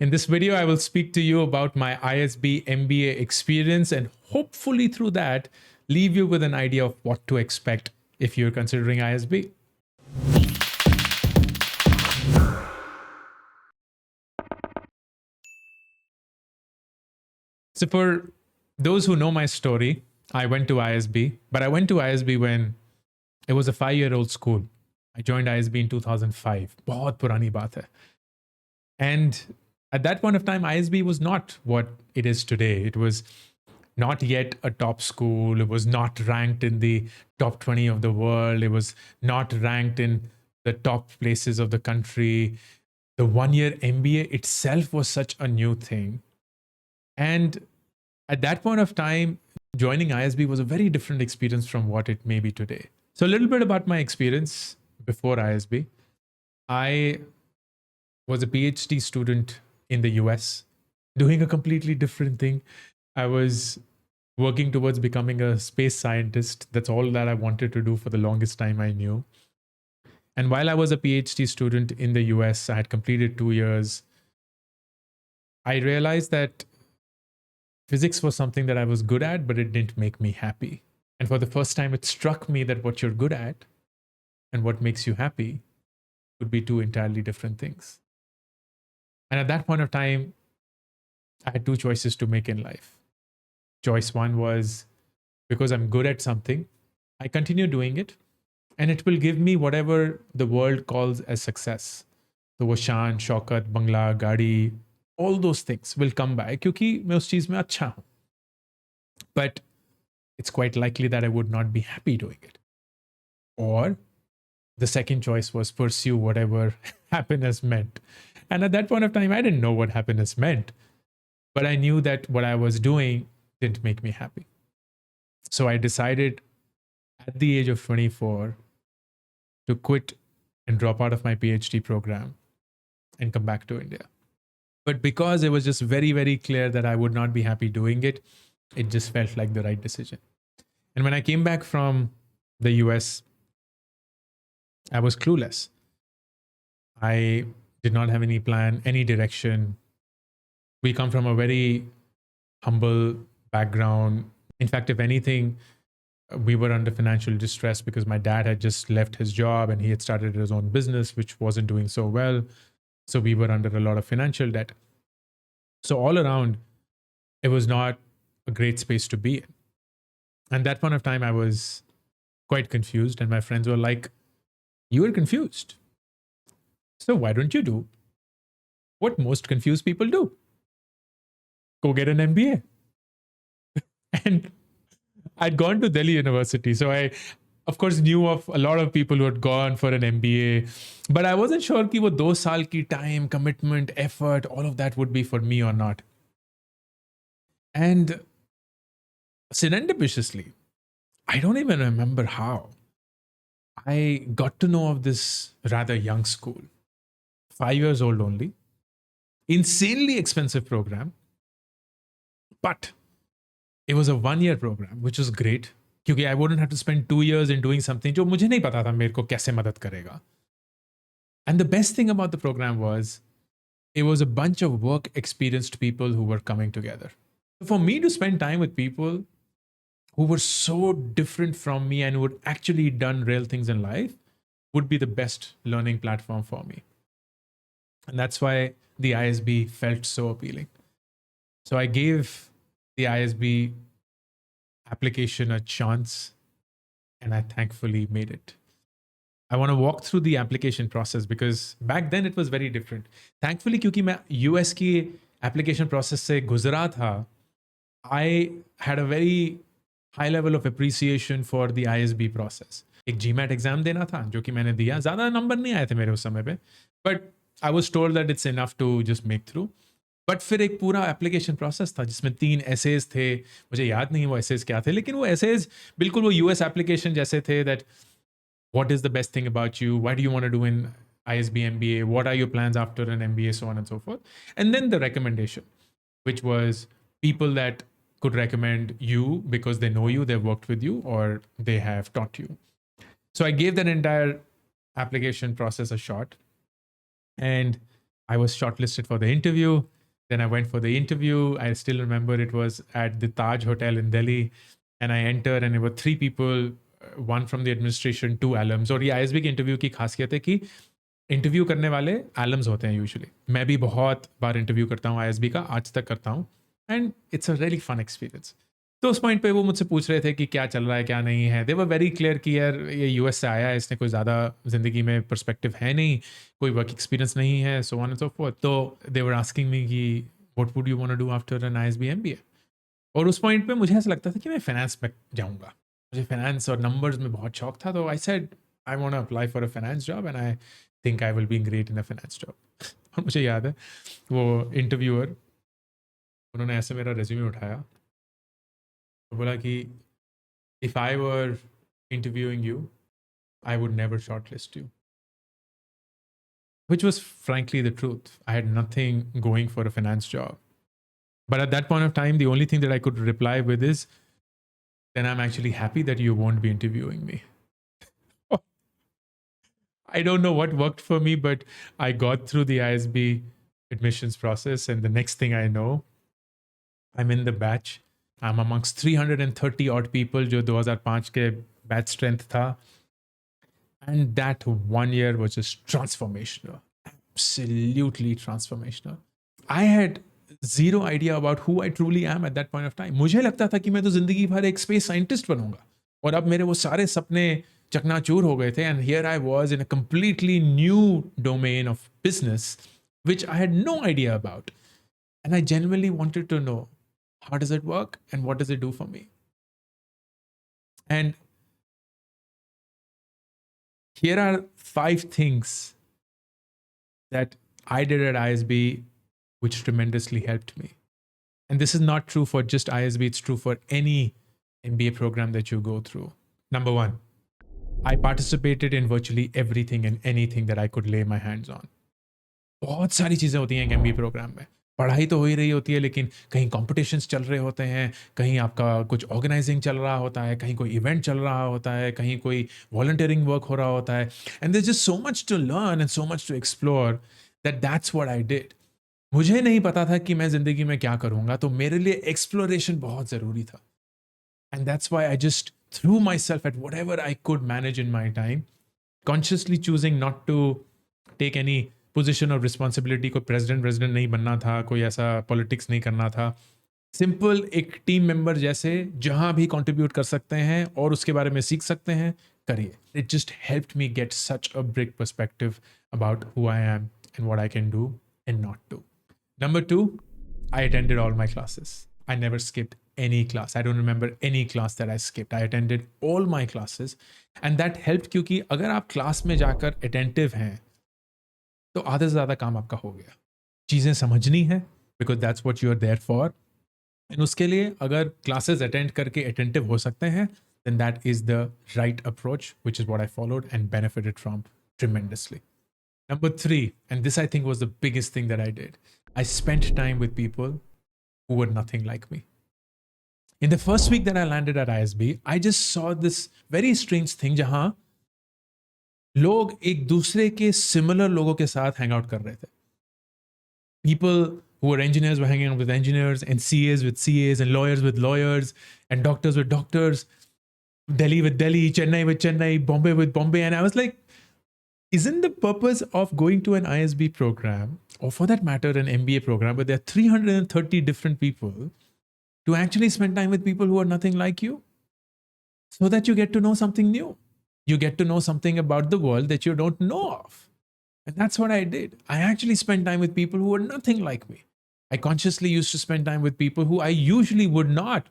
In this video, I will speak to you about my ISB MBA experience and hopefully through that, leave you with an idea of what to expect if you're considering ISB. So for those who know my story, I went to ISB, but I went to ISB when it was a 5-year-old school. I joined ISB in 2005. बहुत पुरानी बात है. And at that point of time, ISB was not what it is today. It was not yet a top school. It was not ranked in the top 20 of the world. It was not ranked in the top places of the country. The 1-year MBA itself was such a new thing. And at that point of time, joining ISB was a very different experience from what it may be today. So a little bit about my experience before ISB. I was a PhD student in the US, doing a completely different thing. I was working towards becoming a space scientist. That's all that I wanted to do for the longest time I knew. And while I was a PhD student in the US, I had completed 2 years. I realized that physics was something that I was good at, but it didn't make me happy. And for the first time, it struck me that what you're good at and what makes you happy would be two entirely different things. And at that point of time, I had two choices to make in life. Choice one was, because I'm good at something, I continue doing it, and it will give me whatever the world calls as success. So वो शान, शौकत, बंगला, गाड़ी, all those things will come by क्योंकि मैं उस चीज में अच्छा हूं. But it's quite likely that I would not be happy doing it. Or the second choice was pursue whatever happiness meant. And at that point of time, I didn't know what happiness meant, but I knew that what I was doing didn't make me happy. So I decided at the age of 24 to quit and drop out of my PhD program and come back to India. But because it was just very, very clear that I would not be happy doing it, it just felt like the right decision. And when I came back from the US, I was clueless. I did not have any plan, any direction. We come from a very humble background. In fact, if anything, we were under financial distress because my dad had just left his job and he had started his own business, which wasn't doing so well. So we were under a lot of financial debt. So all around, it was not a great space to be in. And that point of time, I was quite confused. And my friends were like, you were confused. So why don't you do what most confused people do? Go get an MBA. And I'd gone to Delhi University. So I, of course, knew of a lot of people who had gone for an MBA. But I wasn't sure कि वो 2 साल की time, commitment, effort, all of that would be for me or not. And serendipitously, I don't even remember how, I got to know of this rather young school, 5 years old only, insanely expensive program, but it was a 1-year program, which was great, क्योंकि I wouldn't have to spend 2 years in doing something जो मुझे नहीं पता था मेरे को कैसे मदद करेगा. And the best thing about the program was, it was a bunch of work experienced people who were coming together. For me to spend time with people who were so different from me and who had actually done real things in life would be the best learning platform for me. And that's why the ISB felt so appealing. So I gave the ISB application a chance and I thankfully made it. I want to walk through the application process because back then it was very different. Thankfully, क्योंकि मैं US की application process से गुजरा था, I had a very high level of appreciation for the ISB process. एक GMAT exam देना था जो कि मैंने दिया. ज़्यादा नंबर नहीं आए थे मेरे उस समय पे, but I was told that it's enough to just make through. But फिर एक पूरा application process था जिसमें 3 essays थे. मुझे याद नहीं वो essays क्या थे, लेकिन वो essays बिल्कुल वो US application जैसे थे. That what is the best thing about you? What do you want to do in ISB MBA? What are your plans after an MBA? So on and so forth. And then the recommendation, which was people that could recommend you because they know you, they've worked with you, or they have taught you. So I gave that entire application process a shot. And I was shortlisted for the interview. Then I went for the interview. I still remember it was at the Taj Hotel in Delhi. And I entered and there were 3 people, one from the administration, 2 alums. और ये ISB के interview की खासियत है कि interview करने वाले Elms होते हैं यूजुअली. मैं भी बहुत बार इंटरव्यू करता हूँ ISB का, आज तक करता हूँ. And it's a really fun experience. तो उस पॉइंट पे वो मुझसे पूछ रहे थे कि क्या चल रहा है क्या नहीं है. दे वर वेरी क्लियर कि यार ये यूएस से आया है, इसने कोई ज़्यादा ज़िंदगी में पर्सपेक्टिव है नहीं, कोई वर्क एक्सपीरियंस नहीं है, so on and so forth. तो दे वर आस्किंग मी कि what would you want to do after an ISB MBA. और उस पॉइंट पे मुझे ऐसा लगता था कि मैं फाइनेंस में जाऊँगा. मुझे फाइनेंस और नंबर्स में बहुत शौक था. तो I said I want to apply for a finance job and I think I will be great in a finance job. और मुझे याद है वो इंटरव्यूअर, उन्होंने ऐसे मेरा रेज्यूमे उठाया, बोला कि if I were interviewing you, I would never shortlist you. Which was frankly the truth. I had nothing going for a finance job. But at that point of time, the only thing that I could reply with is, then I'm actually happy that you won't be interviewing me. I don't know what worked for me, but I got through the ISB admissions process. And the next thing I know, I'm in the batch. I'm amongst 330 odd people जो 2005 के batch strength था. And that 1 year was just transformational. Absolutely transformational. I had zero idea about who I truly am at that point of time. मुझे लगता था कि मैं तो जिंदगी भर एक space scientist बनूंगा. और अब मेरे वो सारे सपने चकनाचूर हो गए थे. And here I was in a completely new domain of business, which I had no idea about. And I genuinely wanted to know, how does it work and what does it do for me? And here are 5 things that I did at ISB which tremendously helped me. And this is not true for just ISB, it's true for any MBA program that you go through. Number 1, I participated in virtually everything and anything that I could lay my hands on. बहुत सारी चीज़ें होती हैं एक MBA programme में. पढ़ाई तो हो ही रही होती है, लेकिन कहीं कॉम्पिटिशन्स चल रहे होते हैं, कहीं आपका कुछ ऑर्गेनाइजिंग चल रहा होता है, कहीं कोई इवेंट चल रहा होता है, कहीं कोई वॉलंटियरिंग वर्क हो रहा होता है. And there is just so much to learn and so much to explore that's what I did. मुझे नहीं पता था कि मैं ज़िंदगी में क्या करूँगा, तो मेरे लिए एक्सप्लोरेशन बहुत ज़रूरी था. And that's why I just threw myself at whatever I could manage in my time, consciously choosing not to take any position और रिस्पॉन्सिबिलिटी. कोई प्रेसिडेंट नहीं बनना था, कोई ऐसा पॉलिटिक्स नहीं करना था. सिंपल एक टीम मेंबर जैसे जहां भी कंट्रीब्यूट कर सकते हैं और उसके बारे में सीख सकते हैं, करिए. It just helped me get such a big perspective about who I am and what I can do and not do. Number 2, I attended all my classes. I never skipped any class. I don't remember any class that I skipped. I attended all my classes and that helped क्योंकि अगर आप class में जाकर attentive हैं तो आधे से ज़्यादा काम आपका हो गया. चीज़ें समझनी है because that's what you are there for. एंड उसके लिए अगर क्लासेस अटेंड करके अटेंटिव हो सकते हैं, then that is the right approach, which is what I followed and benefited from tremendously. Number 3, and this I think was the biggest thing that I did, I spent time with people who were nothing like me. In the first week that I landed at ISB, I just saw this very strange thing जहाँ लोग एक दूसरे के similar लोगों के साथ hang out कर रहे थे. People who were engineers were hanging out with engineers, and CAs with CAs, and lawyers with lawyers, and doctors with doctors, Delhi with Delhi, Chennai with Chennai, Bombay with Bombay. And I was like, isn't the purpose of going to an ISB program, or for that matter, an MBA program, where there are 330 different people, to actually spend time with people who are nothing like you? So that you get to know something new. You get to know something about the world that you don't know of. And that's what I did. I actually spent time with people who were nothing like me. I consciously used to spend time with people who I usually would not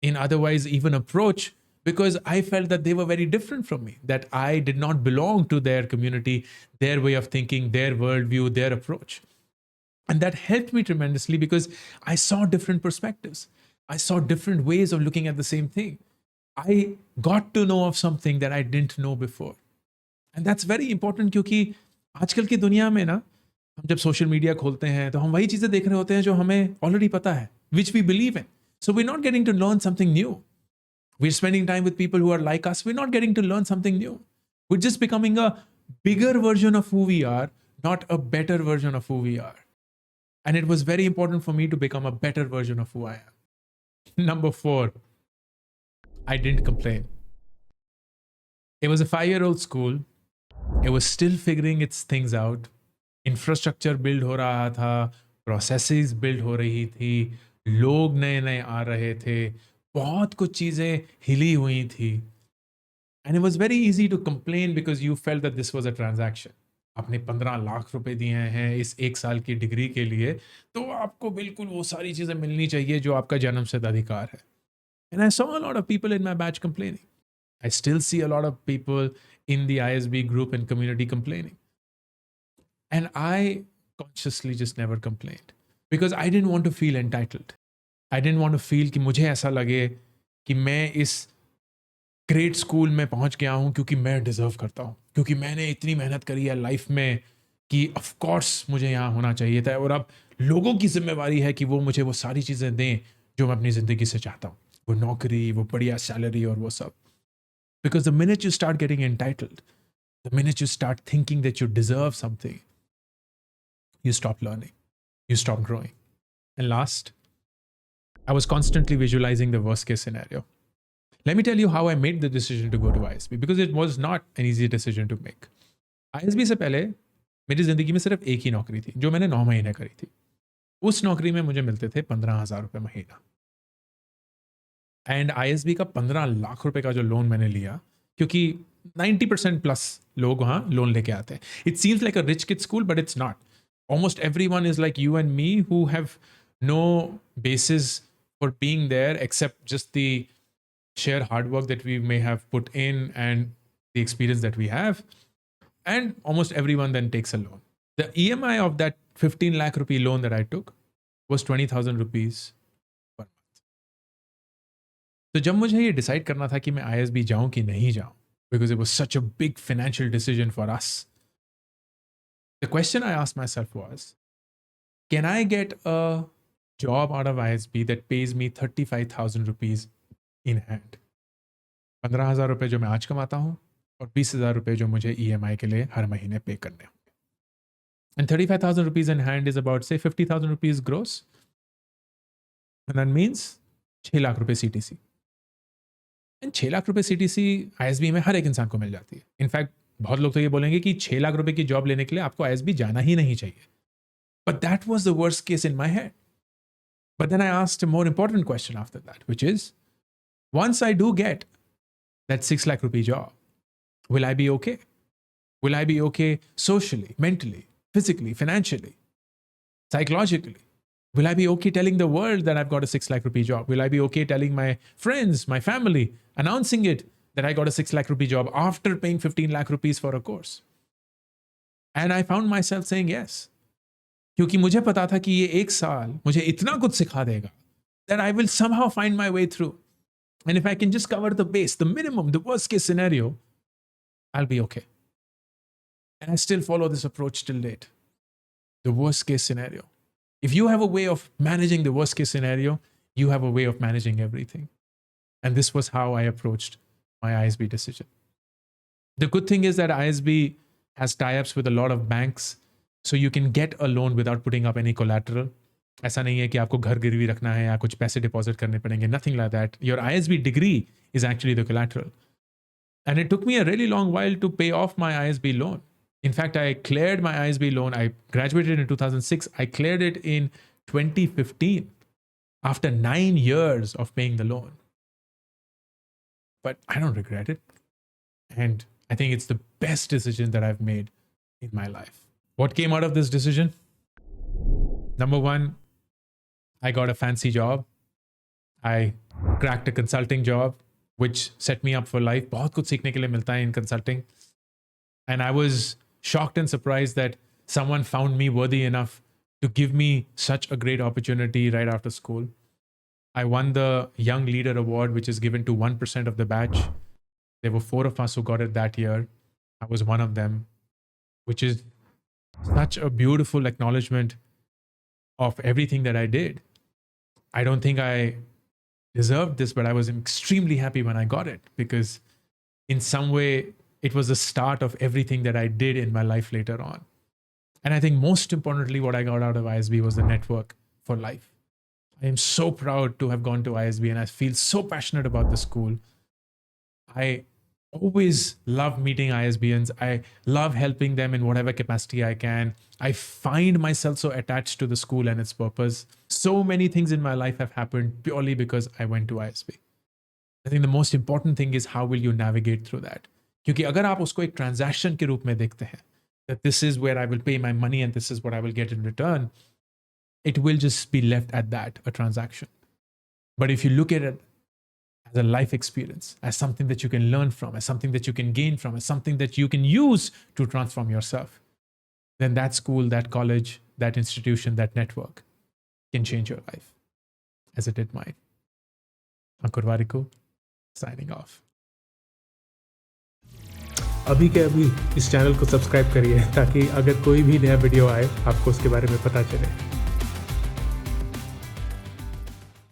in otherwise even approach, because I felt that they were very different from me, that I did not belong to their community, their way of thinking, their worldview, their approach. And that helped me tremendously because I saw different perspectives. I saw different ways of looking at the same thing. I got to know of something that I didn't know before. And that's very important क्योंकि आजकल की दुनिया में ना, हम जब social media खोलते हैं तो हम वही चीज़ें देख रहे होते हैं जो हमें ऑलरेडी पता है, which we believe in. So we're not getting to learn something new. We're spending time with people who are like us. We're not getting to learn something new. We're just becoming a bigger version of who we are, not a better version of who we are. And it was very important for me to become a better version of who I am. Number 4, I didn't complain. It was a 5-year-old school. It was still figuring its things out. Infrastructure build हो रहा था, processes build हो रही थी, लोग नए नए आ रहे थे, बहुत कुछ चीजें हिली हुई थी. And it was very easy to complain because you felt that this was a transaction. आपने 15 लाख रुपए दिए हैं इस 1 साल की डिग्री के लिए, तो आपको बिल्कुल वो सारी चीजें मिलनी चाहिए जो आपका जन्मसिद्ध अधिकार है. And I saw a lot of people in my batch complaining. I still see a lot of people in the ISB group and community complaining. And I consciously just never complained because I didn't want to feel entitled. I didn't want to feel कि मुझे ऐसा लगे कि मैं इस great school में पहुंच गया हूं क्योंकि मैं डिजर्व करता हूं, क्योंकि मैंने इतनी मेहनत करी है लाइफ में कि ऑफ कोर्स मुझे यहाँ होना चाहिए था, और अब लोगों की जिम्मेवारी है कि वो मुझे वो सारी चीज़ें दें जो मैं अपनी ज़िंदगी से चाहता हूँ, वो नौकरी, वो बढ़िया सैलरी और वो सब. Because the minute you start getting entitled, the minute you start thinking that you deserve something, you stop learning, you stop growing. And last, I was constantly visualizing the worst case scenario. Let me tell you how I made the decision to go to ISB, because it was not an easy decision to make. ISB से पहले मेरी ज़िंदगी में सिर्फ एक ही नौकरी थी जो मैंने 9 महीने करी थी. उस नौकरी में मुझे मिलते थे 15,000 रुपये महीना. एंड ISB का 15 लाख रुपए का जो लोन मैंने लिया, क्योंकि 90% प्लस लोग वहाँ लोन लेके आते हैं. It seems like a rich kid school, but it's not. Almost everyone is like you and me who have no basis for being there except just the sheer hard work that we may have put in and the experience that we have. And almost everyone then takes a loan. The EMI of that 15 lakh rupee loan that I took was 20,000 rupees per month. तो जब मुझे ये decide करना था कि मैं ISB जाऊं कि नहीं जाऊं, because it was such a big financial decision for us, the question I asked myself was, can I get a job out of ISB that pays me 35,000 rupees in hand? 15,000 रुपए जो मैं आज कमाता हूँ और 20,000 रुपए जो मुझे EMI के लिए हर महीने पे करने होंगे. And 35,000 rupees in hand is about, say, 50,000 rupees gross. And that means 6 lakh रुपए CTC. And 6 लाख रुपए CTC ISB में हर एक इंसान को मिल जाती है. इनफैक्ट बहुत लोग तो ये बोलेंगे कि 6 लाख रुपए की जॉब लेने के लिए आपको ISB जाना ही नहीं चाहिए. But that was the worst case in my head. But then I asked a more important question after that, which is, once I do get that 6 lakh rupee job, will I be okay? Will I be okay socially, mentally, physically, financially, psychologically? Will I be okay telling the world that I've got a 6 lakh rupee job? Will I be okay telling my friends, my family, announcing it that I got a 6 lakh rupee job after paying 15 lakh rupees for a course? And I found myself saying yes. क्योंकि मुझे पता था कि ये 1 साल मुझे इतना कुछ सिखा देगा that I will somehow find my way through. And if I can just cover the base, the minimum, the worst case scenario, I'll be okay. And I still follow this approach till date. The worst case scenario. If you have a way of managing the worst case scenario, you have a way of managing everything. And this was how I approached my ISB decision. The good thing is that ISB has tie-ups with a lot of banks, so you can get a loan without putting up any collateral. ऐसा नहीं है कि आपको घर गिरवी रखना है या कुछ पैसे डिपॉजिट करने पड़ेंगे. Nothing like that. Your ISB degree is actually the collateral. And it took me a really long while to pay off my ISB loan. In fact, I cleared my ISB loan. I graduated in 2006. I cleared it in 2015 after 9 years of paying the loan. But I don't regret it. And I think it's the best decision that I've made in my life. What came out of this decision? Number 1, I got a fancy job. I cracked a consulting job, which set me up for life. बहुत कुछ सीखने के लिए मिलता है in consulting. And I was shocked and surprised that someone found me worthy enough to give me such a great opportunity right after school. I won the Young Leader Award, which is given to 1% of the batch. There were 4 of us who got it that year. I was one of them, which is such a beautiful acknowledgement of everything that I did. I don't think I deserved this, but I was extremely happy when I got it, because in some way it was the start of everything that I did in my life later on. And I think most importantly, what I got out of ISB was the network for life. I am so proud to have gone to ISB, and I feel so passionate about the school. I always love meeting ISBians. I love helping them in whatever capacity I can. I find myself so attached to the school and its purpose. So many things in my life have happened purely because I went to ISB. I think the most important thing is how will you navigate through that? क्योंकि अगर आप उसको एक transaction के रूप में देखते हैं, that this is where I will pay my money and this is what I will get in return, it will just be left at that, a transaction. But if you look at it as a life experience, as something that you can learn from, as something that you can gain from, as something that you can use to transform yourself, then that school, that college, that institution, that network can change your life, as it did mine. Ankur Warikoo, signing off. अभी के अभी इस channel को subscribe करिए ताकि अगर कोई भी नया वीडियो आए आपको उसके बारे में पता चले.